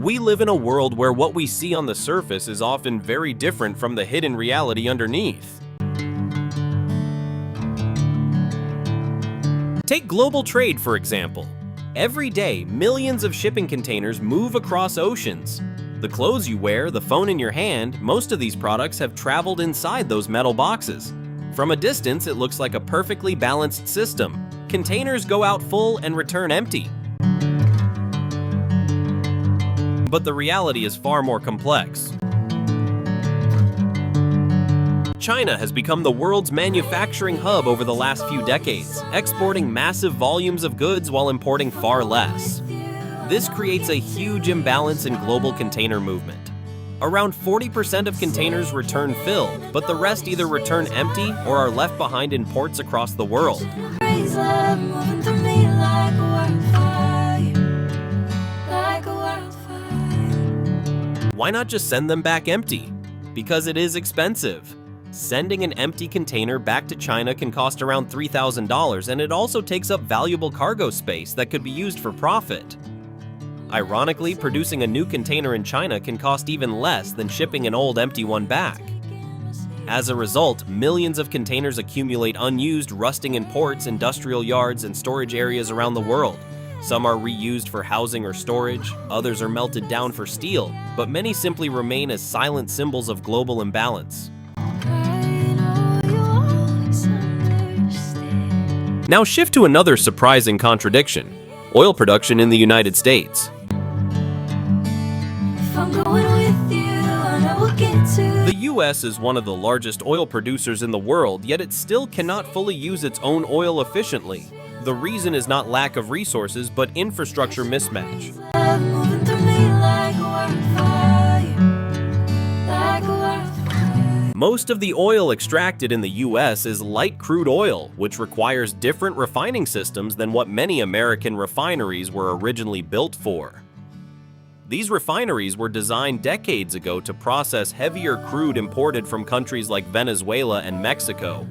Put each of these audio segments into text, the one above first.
We live in a world where what we see on the surface is often very different from the hidden reality underneath. Take global trade, for example. Every day, millions of shipping containers move across oceans. The clothes you wear, the phone in your hand, most of these products have traveled inside those metal boxes. From a distance, it looks like a perfectly balanced system. Containers go out full and return empty. But the reality is far more complex. China has become the world's manufacturing hub over the last few decades, exporting massive volumes of goods while importing far less. This creates a huge imbalance in global container movement. Around 40% of containers return filled, but the rest either return empty or are left behind in ports across the world. Why not just send them back empty? Because it is expensive. Sending an empty container back to China can cost around $3,000, and it also takes up valuable cargo space that could be used for profit. Ironically, producing a new container in China can cost even less than shipping an old empty one back. As a result, millions of containers accumulate unused, rusting in ports, industrial yards, and storage areas around the world. Some are reused for housing or storage, others are melted down for steel, but many simply remain as silent symbols of global imbalance. Now shift to another surprising contradiction: oil production in the United States. The US is one of the largest oil producers in the world, yet it still cannot fully use its own oil efficiently. The reason is not lack of resources, but infrastructure mismatch. Most of the oil extracted in the US is light crude oil, which requires different refining systems than what many American refineries were originally built for. These refineries were designed decades ago to process heavier crude imported from countries like Venezuela and Mexico.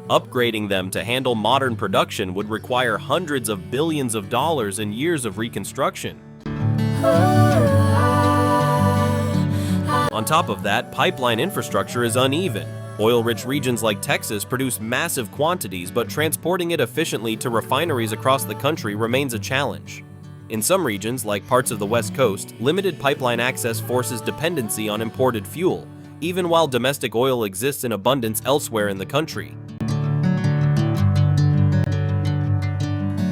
Upgrading them to handle modern production would require hundreds of billions of dollars and years of reconstruction. On top of that, pipeline infrastructure is uneven. Oil-rich regions like Texas produce massive quantities, but transporting it efficiently to refineries across the country remains a challenge. In some regions, like parts of the West Coast, limited pipeline access forces dependency on imported fuel, even while domestic oil exists in abundance elsewhere in the country.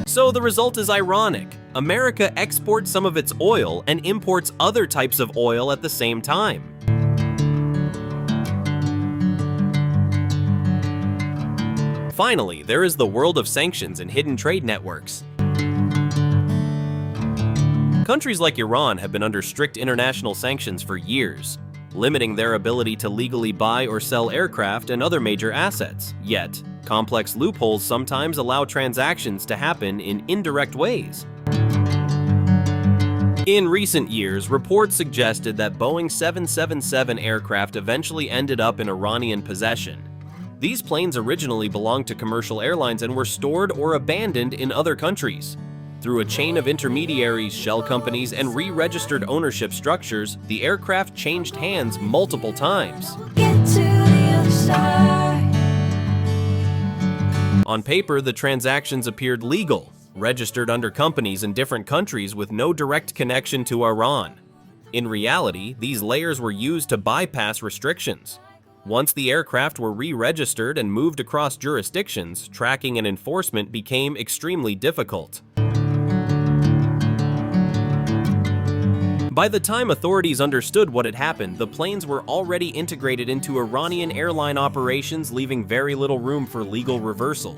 So the result is ironic. America exports some of its oil and imports other types of oil at the same time. Finally, there is the world of sanctions and hidden trade networks. Countries like Iran have been under strict international sanctions for years, limiting their ability to legally buy or sell aircraft and other major assets. Yet, complex loopholes sometimes allow transactions to happen in indirect ways. In recent years, reports suggested that Boeing 777 aircraft eventually ended up in Iranian possession. These planes originally belonged to commercial airlines and were stored or abandoned in other countries. Through a chain of intermediaries, shell companies, and re-registered ownership structures, the aircraft changed hands multiple times. On paper, the transactions appeared legal, registered under companies in different countries with no direct connection to Iran. In reality, these layers were used to bypass restrictions. Once the aircraft were re-registered and moved across jurisdictions, tracking and enforcement became extremely difficult. By the time authorities understood what had happened, the planes were already integrated into Iranian airline operations, leaving very little room for legal reversal.